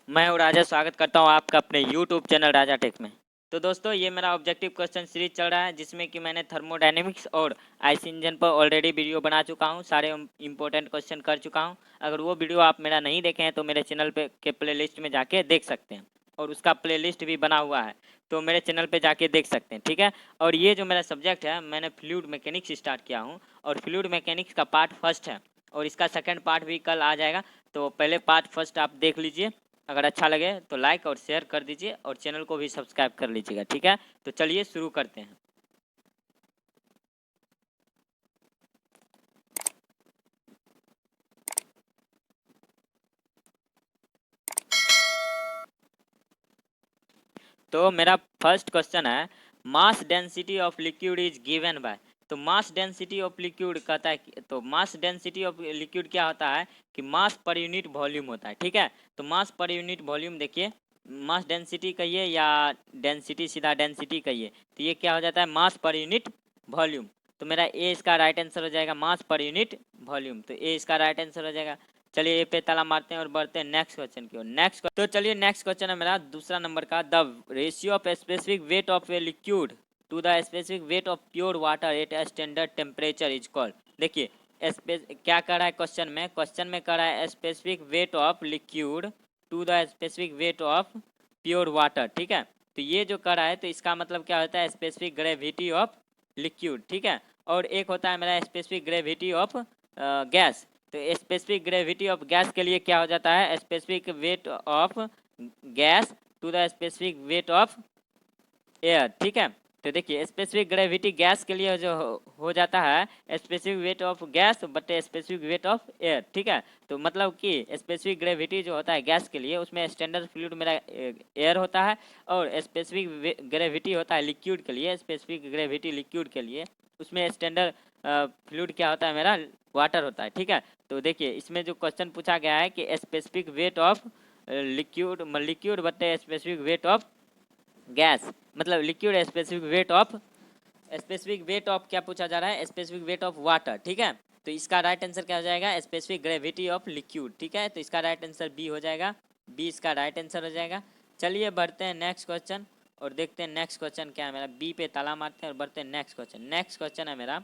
मैं हूँ राजा, स्वागत करता हूँ आपका अपने यूट्यूब चैनल राजा टेक में। तो दोस्तों, ये मेरा ऑब्जेक्टिव क्वेश्चन सीरीज चल रहा है जिसमें कि मैंने थर्मोडायनेमिक्स और आईसी इंजन पर ऑलरेडी वीडियो बना चुका हूँ, सारे इंपॉर्टेंट क्वेश्चन कर चुका हूँ। अगर वो वीडियो आप मेरा नहीं देखे हैं तो मेरे चैनल पे के प्लेलिस्ट में जाके देख सकते हैं, और उसका प्लेलिस्ट भी बना हुआ है, तो मेरे चैनल पे जाके देख सकते हैं, ठीक है। और ये जो मेरा सब्जेक्ट है, मैंने फ्लूइड मैकेनिक्स स्टार्ट किया हूँ, और फ्लूइड मैकेनिक्स का पार्ट फर्स्ट है, और इसका सेकेंड पार्ट भी कल आ जाएगा। तो पहले पार्ट फर्स्ट आप देख लीजिए, अगर अच्छा लगे तो लाइक और शेयर कर दीजिए, और चैनल को भी सब्सक्राइब कर लीजिएगा, ठीक है। तो चलिए शुरू करते हैं। तो मेरा फर्स्ट क्वेश्चन है, mass density of liquid is given by. तो मास डेंसिटी ऑफ लिक्विड कहता है तो मास डेंसिटी ऑफ लिक्विड क्या होता है कि मास पर यूनिट वॉल्यूम होता है, ठीक है। तो मास पर यूनिट वॉल्यूम देखिए, मास डेंसिटी कहिए या डेंसिटी, सीधा डेंसिटी कहिए, तो ये क्या हो जाता है, मास पर यूनिट वॉल्यूम। तो मेरा ए इसका राइट आंसर हो जाएगा, मास पर यूनिट वॉल्यूम। तो ए इसका राइट आंसर हो जाएगा। चलिए ए पे ताला मारते हैं और बढ़ते हैं नेक्स्ट क्वेश्चन की ओर। तो चलिए नेक्स्ट क्वेश्चन है मेरा दूसरा नंबर का, the ratio of specific weight of a liquid to the specific weight of pure water at a standard temperature is called. देखिए क्या कर रहा है क्वेश्चन में कर रहा है specific weight of liquid to the specific weight of pure water, ठीक है। तो ये जो कर रहा है तो इसका मतलब क्या होता है, स्पेसिफिक ग्रेविटी ऑफ लिक्विड, ठीक है। और एक होता है मेरा स्पेसिफिक ग्रेविटी ऑफ गैस। तो स्पेसिफिक ग्रेविटी ऑफ गैस के लिए क्या हो जाता है, specific weight of gas to the specific weight of air, ठीक है। तो देखिए स्पेसिफिक ग्रेविटी गैस के लिए जो हो जाता है specific weight of gas but specific weight of air, ठीक है। तो मतलब कि स्पेसिफिक ग्रेविटी जो होता है गैस के लिए, उसमें स्टैंडर्ड फ्लूइड मेरा एयर होता है, और स्पेसिफिक ग्रेविटी होता है लिक्विड के लिए, स्पेसिफिक ग्रेविटी लिक्विड के लिए उसमें स्टैंडर्ड फ्लूइड क्या होता है मेरा, वाटर होता है, ठीक है। तो देखिए इसमें जो क्वेश्चन पूछा गया है कि specific weight of liquid but specific weight of gas, मतलब लिक्विड स्पेसिफिक वेट ऑफ क्या पूछा जा रहा है, स्पेसिफिक वेट ऑफ वाटर, ठीक है। तो इसका राइट आंसर क्या हो जाएगा, स्पेसिफिक ग्रेविटी ऑफ लिक्विड, ठीक है। तो इसका राइट आंसर बी हो जाएगा, बी इसका राइट आंसर हो जाएगा। चलिए बढ़ते हैं नेक्स्ट क्वेश्चन और देखते हैं नेक्स्ट क्वेश्चन क्या है मेरा। बी पे ताला मारते हैं और बढ़ते हैं नेक्स्ट क्वेश्चन। नेक्स्ट क्वेश्चन है मेरा,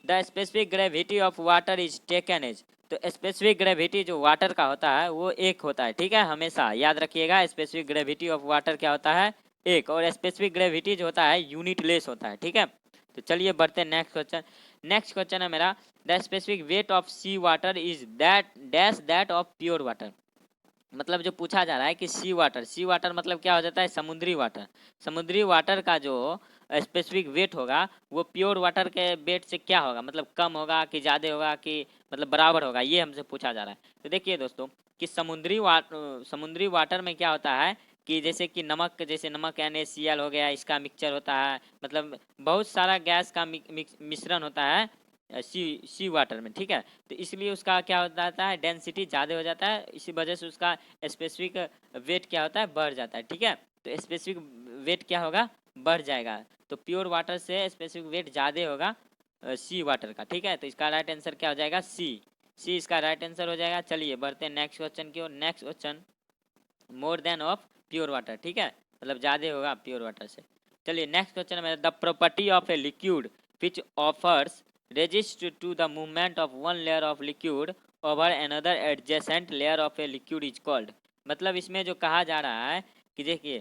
the specific gravity of water is taken as. तो स्पेसिफिक ग्रेविटी जो वाटर का होता है वो एक होता है, ठीक है। हमेशा याद रखिएगा, स्पेसिफिक ग्रेविटी ऑफ वाटर क्या होता है, एक। और स्पेसिफिक ग्रेविटी जो होता है यूनिट लेस होता है, ठीक है। तो चलिए बढ़ते हैं नेक्स्ट क्वेश्चन। नेक्स्ट क्वेश्चन है मेरा, the specific weight of sea water is that dash that of pure water. मतलब जो पूछा जा रहा है कि सी वाटर मतलब क्या हो जाता है, समुद्री वाटर। समुद्री वाटर का जो स्पेसिफिक वेट होगा वो प्योर वाटर के वेट से क्या होगा, मतलब कम होगा कि ज़्यादा होगा कि मतलब बराबर होगा, ये हमसे पूछा जा रहा है। तो देखिए दोस्तों कि समुद्री वाटर में क्या होता है कि जैसे नमक NaCl हो गया, इसका मिक्सचर होता है, मतलब बहुत सारा गैस का मिश्रण होता है सी वाटर में, ठीक है। तो इसलिए उसका क्या हो जाता है, डेंसिटी ज़्यादा हो जाता है, इसी वजह से उसका स्पेसिफिक वेट क्या होता है, बढ़ जाता है, ठीक है। तो स्पेसिफिक वेट क्या होगा, बढ़ जाएगा। तो प्योर वाटर से स्पेसिफिक वेट ज़्यादा होगा सी वाटर का, ठीक है। तो इसका राइट आंसर क्या हो जाएगा, सी इसका राइट आंसर हो जाएगा। चलिए बढ़ते हैं नेक्स्ट क्वेश्चन की ओर। Next question, more than of pure water, ठीक है, मतलब ज़्यादा होगा प्योर वाटर से। चलिए नेक्स्ट क्वेश्चन है मेरा, the property of a liquid which offers resist to the movement of one layer of liquid over another adjacent layer of a liquid is called। मतलब इसमें जो कहा जा रहा है कि देखिए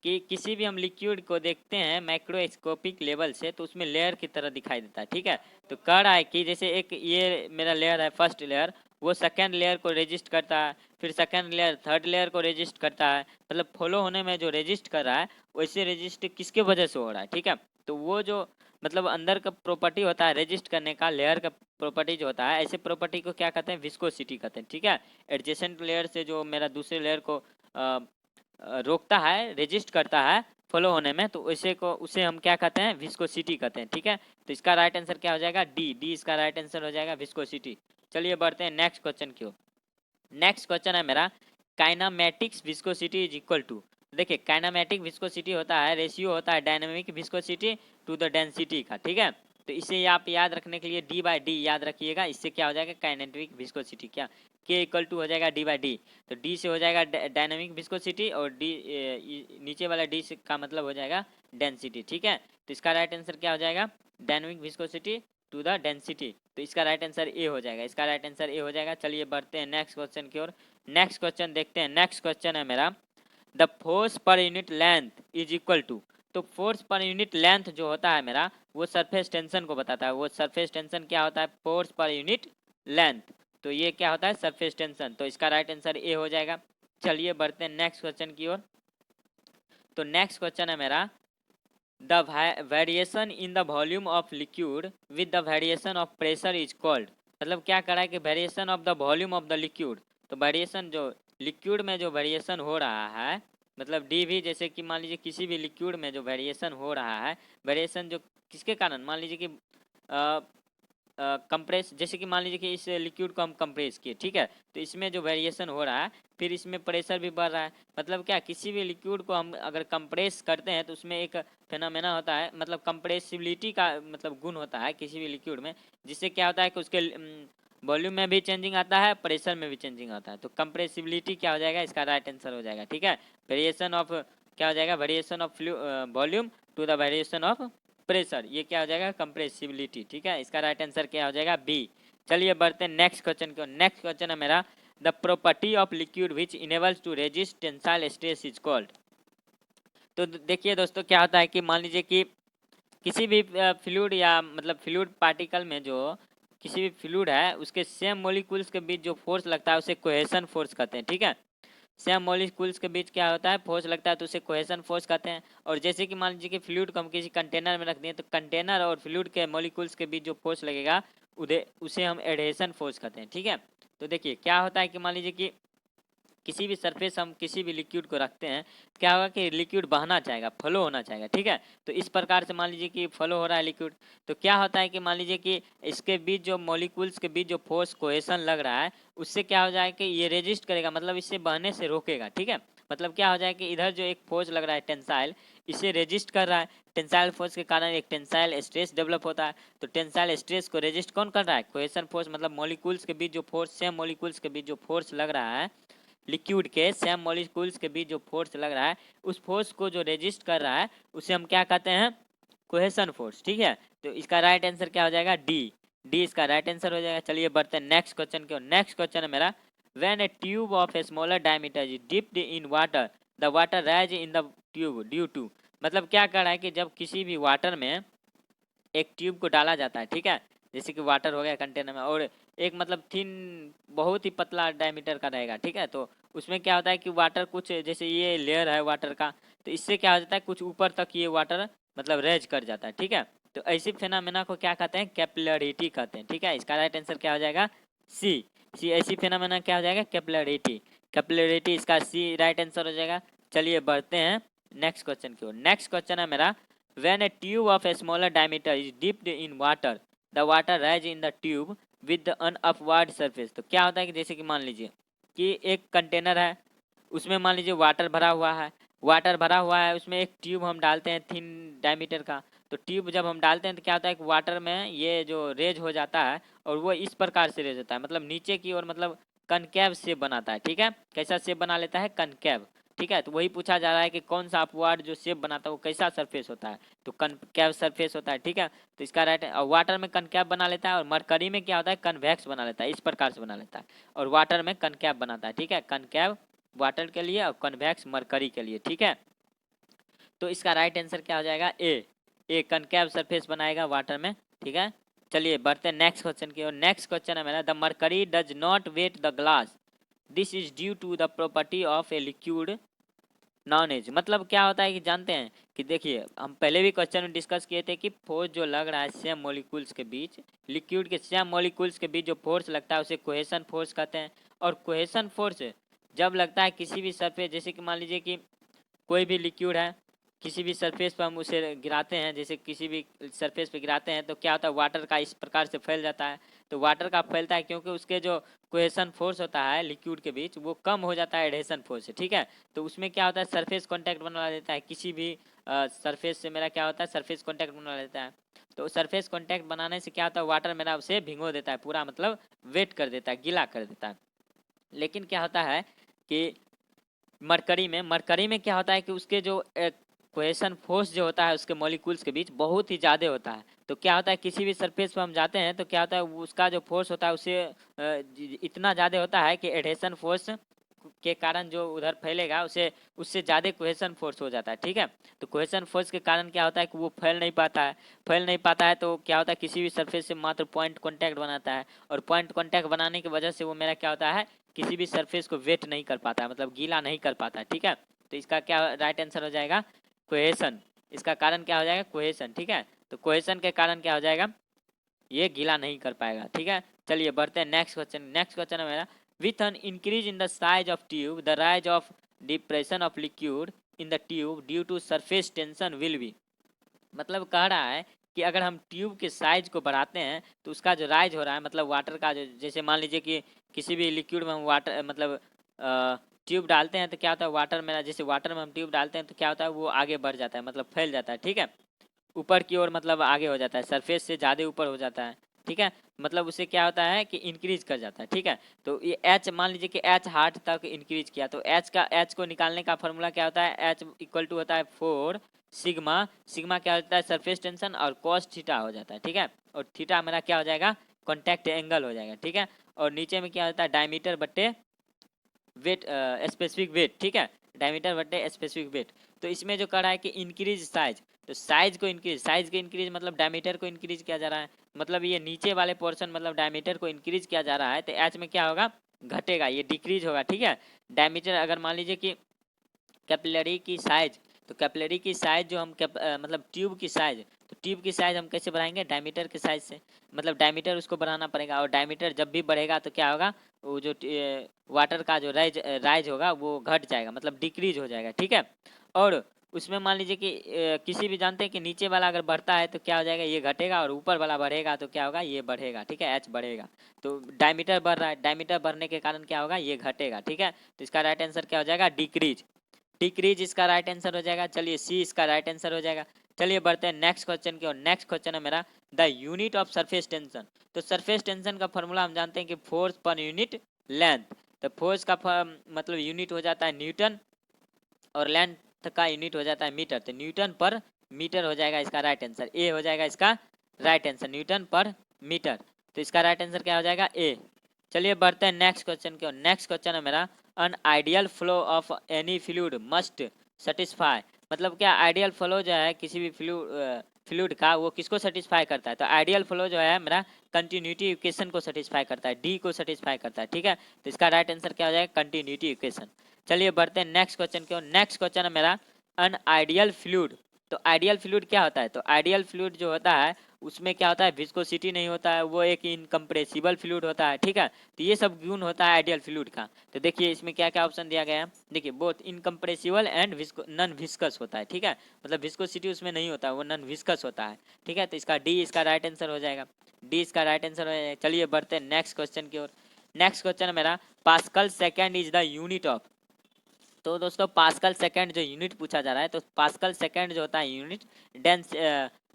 कि किसी भी हम लिक्विड को देखते हैं माइक्रोस्कोपिक लेवल से तो उसमें लेयर की तरह दिखाई देता है, ठीक है। तो कह रहा है कि जैसे एक ये मेरा लेयर है, फर्स्ट लेयर, वो सेकेंड लेयर को रेजिस्ट करता है, फिर सेकेंड लेयर थर्ड लेयर को रेजिस्ट करता है, मतलब फॉलो होने में जो रेजिस्ट कर रहा है वैसे रेजिस्ट किसके वजह से हो रहा है, ठीक है। तो वो जो मतलब अंदर का प्रॉपर्टी होता है रेजिस्ट करने का, लेयर का प्रॉपर्टी जो होता है, ऐसे प्रॉपर्टी को क्या कहते हैं, विस्कोसिटी कहते हैं, ठीक है। एडजेसेंट लेयर से जो मेरा दूसरे लेयर को रोकता है, रेजिस्ट करता है फॉलो होने में, तो उसे हम क्या कहते हैं, विस्कोसिटी कहते हैं, ठीक है। तो इसका राइट आंसर क्या हो जाएगा, डी इसका राइट आंसर हो जाएगा, विस्कोसिटी। चलिए बढ़ते हैं नेक्स्ट क्वेश्चन की ओर। नेक्स्ट क्वेश्चन है मेरा, kinematics viscosity is equal to. देखिए काइनामेटिक विस्कोसिटी होता है, रेशियो होता है dynamic viscosity to the density का, ठीक है। तो इसे आप याद रखने के लिए D/D याद रखिएगा, इससे क्या हो जाएगा, काइनेटिक विस्कोसिटी क्या के इक्वल टू हो जाएगा डी बाई डी। तो डी से हो जाएगा डायनामिक विस्कोसिटी और डी नीचे वाला डी से का मतलब हो जाएगा डेंसिटी। ठीक है, तो इसका राइट आंसर क्या हो जाएगा, dynamic viscosity to the density. तो इसका राइट आंसर ए हो जाएगा, इसका राइट आंसर ए हो जाएगा। चलिए बढ़ते हैं नेक्स्ट क्वेश्चन की ओर। नेक्स्ट क्वेश्चन देखते हैं। नेक्स्ट क्वेश्चन है मेरा, the force per unit length is equal to. तो फोर्स पर यूनिट लेंथ जो होता है मेरा, वो सरफेस टेंशन को बताता है। वो सरफेस टेंशन क्या होता है, फोर्स पर यूनिट लेंथ। तो ये क्या होता है, सरफेस टेंशन। तो इसका राइट आंसर ए हो जाएगा। चलिए बढ़ते हैं नेक्स्ट क्वेश्चन की ओर। तो नेक्स्ट क्वेश्चन है मेरा, the variation in the volume of liquid with the variation of pressure is called. मतलब क्या करा है कि variation of the volume of the liquid. तो वेरिएशन जो लिक्विड में जो वेरिएशन हो रहा है, मतलब डी भी, जैसे कि मान लीजिए किसी भी लिक्विड में जो वेरिएशन हो रहा है, वेरिएशन जो किसके कारण, मान लीजिए कि कंप्रेस, जैसे कि मान लीजिए कि इस लिक्विड को हम कंप्रेस किए, ठीक है, तो इसमें जो वेरिएशन हो रहा है, फिर इसमें प्रेशर भी बढ़ रहा है। मतलब क्या, किसी भी लिक्विड को हम अगर कंप्रेस करते हैं तो उसमें एक फेनोमेना होता है, मतलब कंप्रेसिबिलिटी का मतलब गुण होता है किसी भी लिक्विड में, जिससे क्या होता है कि उसके वॉल्यूम में भी चेंजिंग आता है, प्रेशर में भी चेंजिंग आता है। तो कंप्रेसिबिलिटी क्या हो जाएगा, इसका राइट आंसर हो जाएगा। ठीक है, वेरिएशन ऑफ क्या हो जाएगा, variation of volume to the variation of pressure, ये क्या हो जाएगा, कंप्रेसिबिलिटी। ठीक है, इसका राइट आंसर क्या हो जाएगा, बी। चलिए बढ़ते हैं नेक्स्ट क्वेश्चन को। नेक्स्ट क्वेश्चन है मेरा, the property of liquid which enables to resist tensile stress is called. तो देखिए दोस्तों, क्या होता है कि मान लीजिए कि किसी भी फ्लूइड या मतलब फ्लूइड पार्टिकल में जो किसी भी फ्लूइड है, उसके सेम मॉलिक्यूल्स के बीच जो फोर्स लगता है उसे कोहेशन फोर्स कहते हैं। ठीक है, सेम मॉलिक्यूल्स के बीच क्या होता है, फोर्स लगता है, तो उसे कोहेशन फोर्स कहते हैं। और जैसे कि मान लीजिए कि फ्लूइड को हम किसी कंटेनर में रख दिए, तो कंटेनर और फ्लूइड के मॉलिक्यूल्स के बीच जो फोर्स लगेगा उसे हम एडहेशन फोर्स कहते हैं। ठीक है, तो देखिए क्या होता है कि मान लीजिए कि किसी भी सरफेस हम किसी भी लिक्विड को रखते हैं, क्या होगा कि लिक्विड बहना चाहेगा, फ्लो होना चाहेगा। ठीक है, तो इस प्रकार से मान लीजिए कि फ्लो हो रहा है लिक्विड, तो क्या होता है कि मान लीजिए कि इसके बीच जो मॉलिक्यूल्स के बीच जो फोर्स कोहेशन लग रहा है, उससे क्या हो जाएगा कि ये रेजिस्ट करेगा, मतलब इससे बहने से रोकेगा। ठीक है, मतलब क्या हो जाएगा कि इधर जो एक फोर्स लग रहा है टेंसाइल, इसे रेजिस्ट कर रहा है। टेंसाइल फोर्स के कारण एक टेंसाइल स्ट्रेस डेवलप होता है। तो टेंसाइल स्ट्रेस को रेजिस्ट कौन कर रहा है, कोहेशन फोर्स। मतलब मॉलिक्यूल्स के बीच जो फोर्स, सेम मॉलिक्यूल्स के बीच जो फोर्स लग रहा है, लिक्विड के सेम मॉलिक्यूल्स के बीच जो फोर्स लग रहा है, उस फोर्स को जो रेजिस्ट कर रहा है उसे हम क्या कहते हैं, कोहेशन फोर्स। ठीक है, तो इसका राइट आंसर क्या हो जाएगा, डी। डी इसका राइट आंसर हो जाएगा। चलिए बढ़ते हैं नेक्स्ट क्वेश्चन की ओर। नेक्स्ट क्वेश्चन है मेरा, when a tube of a smaller diameter is dipped in water, the water rise in the tube due to. मतलब क्या कर रहा है कि जब किसी भी वाटर में एक ट्यूब को डाला जाता है, ठीक है, जैसे कि वाटर हो गया कंटेनर में, और एक मतलब थिन, बहुत ही पतला डायमीटर का रहेगा। ठीक है, तो उसमें क्या होता है कि वाटर कुछ, जैसे ये लेयर है वाटर का, तो इससे क्या हो जाता है, कुछ ऊपर तक ये वाटर मतलब रेज कर जाता है। ठीक है, तो ऐसी फेनामेना को क्या कहते हैं, कैपिलरिटी कहते हैं। ठीक है, इसका राइट आंसर क्या हो जाएगा, सी। सी, ऐसी फेनामेना क्या हो जाएगा, कैपिलरिटी। कैपिलरिटी इसका सी राइट आंसर हो जाएगा। चलिए बढ़ते हैं नेक्स्ट क्वेश्चन की ओर। नेक्स्ट क्वेश्चन है मेरा, when a tube of a smaller diameter is dipped in water, the water rise in the tube with an upward surface। तो क्या होता है कि जैसे कि मान लीजिए कि एक कंटेनर है, उसमें मान लीजिए वाटर भरा हुआ है, वाटर भरा हुआ है, उसमें एक ट्यूब हम डालते हैं थिन डायमीटर का। तो ट्यूब जब हम डालते हैं तो क्या होता है कि वाटर में ये जो रेज हो जाता है, और वो इस प्रकार से रेज होता है, मतलब नीचे की ओर, मतलब कनकेव शेप बनाता है। ठीक है, कैसा शेप बना लेता है, कनकेव। ठीक है, तो वही पूछा जा रहा है कि कौन सा अपवार्ड जो शेप बनाता है वो कैसा सरफेस होता है, तो कनकेव सरफेस होता है। ठीक है, तो इसका राइट, वाटर में कनकेव बना लेता है, और मरकरी में क्या होता है, कन्वेक्स बना लेता है, इस प्रकार से बना लेता है, और वाटर में कनकेव बनाता है। ठीक है, कनकेव वाटर के लिए और कन्वेक्स मरकरी के लिए। ठीक है, तो इसका राइट आंसर क्या हो जाएगा, ए कनकेव सरफेस बनाएगा वाटर में। ठीक है, चलिए बढ़ते हैं नेक्स्ट क्वेश्चन की ओर। नेक्स्ट क्वेश्चन है मेरा, the mercury does not wet the glass, this is due to the property of a liquid known as. मतलब क्या होता है कि जानते हैं कि देखिए, हम पहले भी क्वेश्चन में डिस्कस किए थे कि फोर्स जो लग रहा है सेम मॉलिक्यूल्स के बीच, लिक्विड के सेम मॉलिक्यूल्स के बीच जो फोर्स लगता है उसे कोहेशन फोर्स कहते हैं। और कोहेशन फोर्स जब लगता है किसी भी सरफेस, जैसे कि मान लीजिए कि कोई भी लिक्विड है, किसी भी सरफेस पर हम उसे गिराते हैं, जैसे किसी भी सरफेस पे गिराते हैं, तो क्या होता है, वाटर का इस प्रकार से फैल जाता है। तो वाटर का फैलता है क्योंकि उसके जो कोहेशन फोर्स होता है लिक्विड के बीच, वो कम हो जाता है एडहेशन फोर्स से। ठीक है, तो उसमें क्या होता है, सरफेस कॉन्टैक्ट बना देता है, किसी भी सरफेस से मेरा क्या होता है, सरफेस कॉन्टैक्ट बना देता है। तो सरफेस कॉन्टैक्ट बनाने से क्या होता है, वाटर मेरा उसे भिगो देता है पूरा, मतलब वेट कर देता है, गीला कर देता है। लेकिन क्या होता है कि मरकरी में क्या होता है कि उसके जो कोहेशन फोर्स जो होता है उसके मॉलिक्यूल्स के बीच बहुत ही ज़्यादा होता है। तो क्या होता है किसी भी सरफेस पर हम जाते हैं तो क्या होता है उसका जो फोर्स होता है उससे इतना ज़्यादा होता है कि एडहेशन फोर्स के कारण जो उधर फैलेगा उसे उससे ज़्यादा कोहेशन फोर्स हो जाता है। ठीक है, तो कोहेशन फोर्स के कारण क्या होता है कि वो फैल नहीं पाता है तो क्या होता है किसी भी सरफेस से मात्र पॉइंट कांटेक्ट बनाता है, और पॉइंट कांटेक्ट बनाने की वजह से वो मेरा क्या होता है किसी भी सरफेस को वेट नहीं कर पाता है, मतलब गीला नहीं कर पाता है। ठीक है, तो इसका क्या राइट आंसर हो जाएगा कोहेशन। इसका कारण क्या हो जाएगा कोहेशन। ठीक है, तो कोहेशन के कारण क्या हो जाएगा ये गीला नहीं कर पाएगा। ठीक है, चलिए बढ़ते हैं नेक्स्ट क्वेश्चन। नेक्स्ट क्वेश्चन है मेरा, with an increase in the size of tube the rise of depression of liquid in the tube due to surface tension will be. मतलब कह रहा है कि अगर हम ट्यूब के साइज को बढ़ाते हैं तो उसका जो राइज हो रहा है मतलब वाटर का जो, जैसे मान लीजिए कि किसी भी लिक्विड में हम वाटर मतलब ट्यूब डालते हैं तो क्या होता है वाटर में, जैसे वाटर में हम ट्यूब डालते हैं तो क्या होता है वो आगे बढ़ जाता है मतलब फैल जाता है। ठीक है, ऊपर की ओर मतलब आगे हो जाता है, सरफेस से ज़्यादा ऊपर हो जाता है। ठीक है, मतलब उससे क्या होता है कि इंक्रीज कर जाता है। ठीक है, तो ये एच मान लीजिए कि एच हार्ट तक इंक्रीज किया तो एच को निकालने का फॉर्मूला क्या होता है, एच इक्वल टू होता है 4 सिग्मा। सिग्मा क्या होता है सरफेस टेंशन और कॉस थीटा हो जाता है। ठीक है, और थीटा मेरा क्या हो जाएगा कॉन्टैक्ट एंगल हो जाएगा। ठीक है, और नीचे में क्या होता है डायमीटर बट्टे वेट स्पेसिफिक वेट। ठीक है, डायमीटर बट्टे स्पेसिफिक वेट। तो इसमें जो कर रहा है कि इंक्रीज साइज, तो साइज को इंक्रीज मतलब डायमीटर को इंक्रीज किया जा रहा है, मतलब ये नीचे वाले पोर्शन मतलब डायमीटर को इंक्रीज किया जा रहा है तो एच में क्या होगा घटेगा, ये डिक्रीज होगा। ठीक है, डायमीटर अगर मान लीजिए कि कैपिलरी की साइज, तो कैपिलरी की साइज जो हम मतलब ट्यूब की साइज, तो ट्यूब की साइज हम कैसे बढ़ाएंगे डायमीटर के साइज से, मतलब डायमीटर उसको बढ़ाना पड़ेगा, और डायमीटर जब भी बढ़ेगा तो क्या होगा वो जो वाटर का जो राइज होगा वो घट जाएगा मतलब डिक्रीज हो जाएगा। ठीक है, और उसमें मान लीजिए कि किसी भी जानते हैं कि नीचे वाला अगर बढ़ता है तो क्या हो जाएगा ये घटेगा, और ऊपर वाला बढ़ेगा तो क्या होगा ये बढ़ेगा। ठीक है, एच बढ़ेगा, तो डायमीटर बढ़ रहा है, डायमीटर बढ़ने के कारण क्या होगा ये घटेगा। ठीक है, तो इसका राइट आंसर क्या हो जाएगा डिक्रीज। डिक्रीज इसका राइट आंसर हो जाएगा। चलिए सी इसका राइट आंसर हो जाएगा। चलिए बढ़ते हैं नेक्स्ट क्वेश्चन की, और नेक्स्ट क्वेश्चन है मेरा the unit of surface tension. तो सरफेस टेंशन का फॉर्मूला हम जानते हैं कि फोर्स पर यूनिट लेंथ, तो फोर्स का मतलब यूनिट हो जाता है न्यूटन, और लेंथ का यूनिट हो जाता है मीटर, तो न्यूटन पर मीटर हो जाएगा इसका राइट आंसर। ए हो जाएगा इसका राइट आंसर न्यूटन पर मीटर, तो इसका राइट आंसर क्या हो जाएगा ए। चलिए बढ़ते हैं नेक्स्ट क्वेश्चन की, और नेक्स्ट क्वेश्चन है मेरा an ideal flow of any fluid must satisfy. मतलब क्या आइडियल फ्लो जो है किसी भी फ्लूइड का वो किसको सेटिस्फाई करता है, तो आइडियल फ्लो जो है मेरा कंटिन्यूटी इक्वेशन को सेटिस्फाई करता है, डी को सेटिस्फाई करता है। ठीक है, तो इसका राइट आंसर क्या हो जाएगा कंटिन्यूटी इक्वेशन। चलिए बढ़ते हैं नेक्स्ट क्वेश्चन की, और नेक्स्ट क्वेश्चन है मेरा अन आइडियल फ्लूइड। तो आइडियल फ्लूइड क्या होता है, तो आइडियल फ्लूइड जो होता है उसमें क्या होता है विस्कोसिटी नहीं होता है, वो एक इनकम्प्रेसिबल फ्लूइड होता है। ठीक है, तो ये सब गुण होता है आइडियल फ्लूइड का। तो देखिए इसमें क्या क्या ऑप्शन दिया गया है, देखिए both incompressible and non viscous होता है। ठीक है, मतलब विस्कोसिटी उसमें नहीं होता है, वो नॉन विस्कस होता है। ठीक है, तो इसका डी इसका राइट आंसर हो जाएगा, डी इसका राइट आंसर हो जाएगा। चलिए बढ़ते हैं नेक्स्ट क्वेश्चन की ओर। नेक्स्ट क्वेश्चन है मेरा pascal second is the unit of. तो दोस्तों पास्कल सेकंड जो यूनिट पूछा जा रहा है, तो पास्कल सेकंड जो होता है यूनिट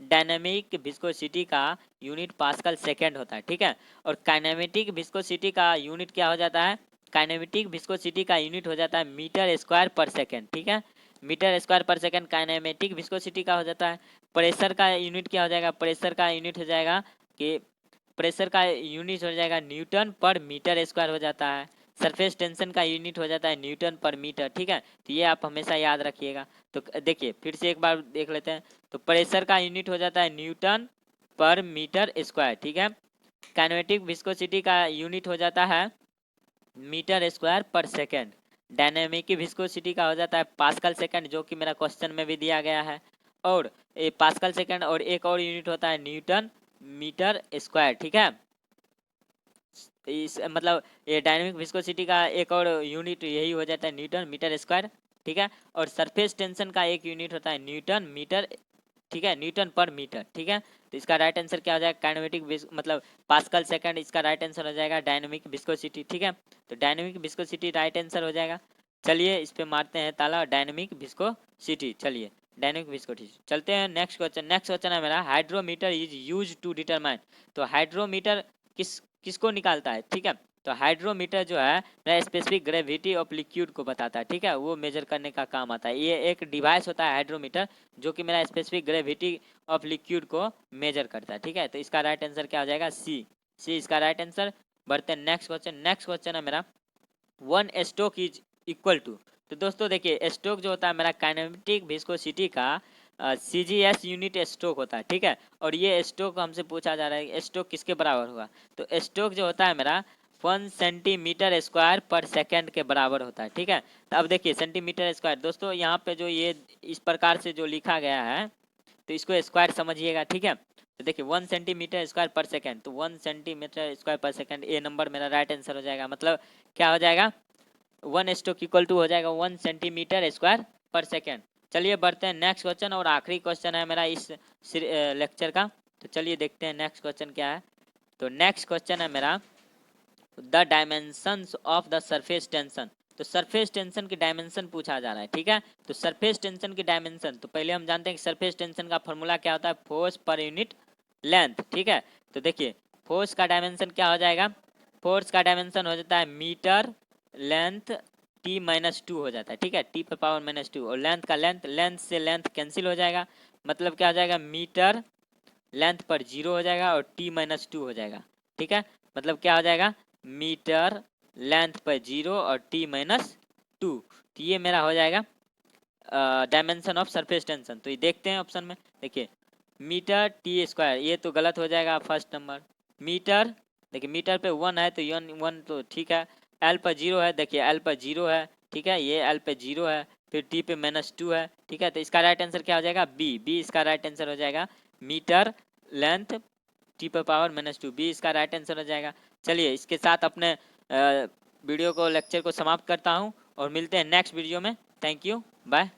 डायनेमिक विस्कोसिटी का यूनिट पास्कल सेकंड होता है। ठीक है, और काइनेमेटिक विस्कोसिटी का यूनिट क्या हो जाता है, काइनेमेटिक विस्कोसिटी का यूनिट हो जाता है मीटर स्क्वायर पर सेकंड। ठीक है, मीटर स्क्वायर पर सेकंड काइनेमेटिक विस्कोसिटी का हो जाता है। प्रेशर का यूनिट क्या हो जाएगा, प्रेशर का यूनिट हो जाएगा कि प्रेशर का यूनिट हो जाएगा न्यूटन पर मीटर स्क्वायर हो जाता है। सरफेस टेंशन का यूनिट हो जाता है न्यूटन पर मीटर। ठीक है, तो ये आप हमेशा याद रखिएगा। तो देखिए फिर से एक बार देख लेते हैं, तो प्रेशर का यूनिट हो जाता है न्यूटन पर मीटर स्क्वायर। ठीक है, काइनेमेटिक विस्कोसिटी का यूनिट हो जाता है मीटर स्क्वायर पर सेकेंड। डायनेमिक विस्कोसिटी का हो जाता है पास्कल सेकेंड, जो कि मेरा क्वेश्चन में भी दिया गया है। और पास्कल सेकेंड और एक और यूनिट होता है न्यूटन मीटर स्क्वायर। ठीक है, इस मतलब ये डायनेमिक विस्कोसिटी का एक और यूनिट यही हो जाता है न्यूटन मीटर स्क्वायर। ठीक है, और सरफेस टेंशन का एक यूनिट होता है न्यूटन मीटर। ठीक है, न्यूटन पर मीटर। ठीक है, तो इसका राइट आंसर क्या हो जाएगा काइनेमेटिक मतलब पास्कल सेकंड, इसका राइट आंसर हो जाएगा डायनेमिक विस्कोसिटी। ठीक है, तो डायनेमिक विस्कोसिटी राइट आंसर हो जाएगा। चलिए इस पे मारते हैं ताला डायनेमिक विस्कोसिटी। चलिए डायनेमिक विस्कोसिटी चलते हैं नेक्स्ट क्वेश्चन। नेक्स्ट क्वेश्चन है मेरा hydrometer is use to determine. तो हाइड्रोमीटर किसको निकालता है, ठीक है, तो हाइड्रोमीटर जो है मेरा स्पेसिफिक ग्रेविटी ऑफ लिक्विड को बताता है, ठीक है, वो मेजर करने का काम आता है। ये एक डिवाइस होता है हाइड्रोमीटर, जो कि मेरा स्पेसिफिक ग्रेविटी ऑफ लिक्विड को मेजर करता है, ठीक है। तो इसका राइट आंसर क्या हो जाएगा, सी इसका राइट आंसर। बढ़ते हैं नेक्स्ट क्वेश्चन। नेक्स्ट क्वेश्चन है मेरा 1 स्टोक इज इक्वल टू। तो दोस्तों देखिए, स्टोक जो होता है मेरा काइनेमेटिक विस्कोसिटी का CGS यूनिट स्टोक होता है, ठीक है। और ये स्टोक हमसे पूछा जा रहा है स्टोक किसके बराबर होगा। तो स्टोक जो होता है मेरा 1 सेंटीमीटर स्क्वायर पर सेकेंड के बराबर होता है, ठीक है। तो अब देखिए सेंटीमीटर स्क्वायर, दोस्तों यहाँ पे जो ये इस प्रकार से जो लिखा गया है तो इसको स्क्वायर समझिएगा, ठीक है। तो देखिए 1 सेंटीमीटर स्क्वायर पर सेकेंड, तो 1 सेंटीमीटर स्क्वायर पर सेकेंड, ये नंबर मेरा राइट आंसर हो जाएगा। मतलब क्या हो जाएगा, 1 स्टोक इक्वल टू हो जाएगा 1 सेंटीमीटर स्क्वायर पर सेकेंड। चलिए बढ़ते हैं नेक्स्ट क्वेश्चन, और आखिरी क्वेश्चन है मेरा इस लेक्चर का। तो चलिए देखते हैं नेक्स्ट क्वेश्चन क्या है। तो नेक्स्ट क्वेश्चन है मेरा the dimensions of the surface tension. तो सरफेस टेंशन की डायमेंशन पूछा जा रहा है, ठीक है। तो सरफेस टेंशन की डायमेंशन, तो पहले हम जानते हैं कि सरफेस टेंशन का फॉर्मूला क्या होता है, फोर्स पर यूनिट लेंथ, ठीक है। तो देखिए फोर्स का डायमेंशन क्या हो जाएगा, फोर्स का डायमेंशन हो जाता है मीटर लेंथ T-2 हो जाता है, ठीक है, T⁻²। और लेंथ का लेंथ से लेंथ कैंसिल हो जाएगा, मतलब क्या हो जाएगा, मीटर लेंथ पर 0 हो जाएगा और T-2 हो जाएगा, ठीक है। मतलब क्या हो जाएगा, मीटर लेंथ पर 0 और T-2। तो ये मेरा हो जाएगा डायमेंशन ऑफ सरफेस टेंशन। तो ये देखते हैं ऑप्शन में, देखिए मीटर T², ये तो गलत हो जाएगा फर्स्ट नंबर। मीटर, देखिए मीटर पे 1 है तो 1 तो ठीक है। एल पर 0 है, देखिए एल पर 0 है, ठीक है, ये एल पे 0 है, फिर T पे -2 है, ठीक है। तो इसका राइट आंसर क्या हो जाएगा, बी इसका राइट आंसर हो जाएगा, मीटर लेंथ T⁻², बी इसका राइट आंसर हो जाएगा। चलिए इसके साथ अपने वीडियो को, लेक्चर को समाप्त करता हूँ और मिलते हैं नेक्स्ट वीडियो में। Thank you, bye.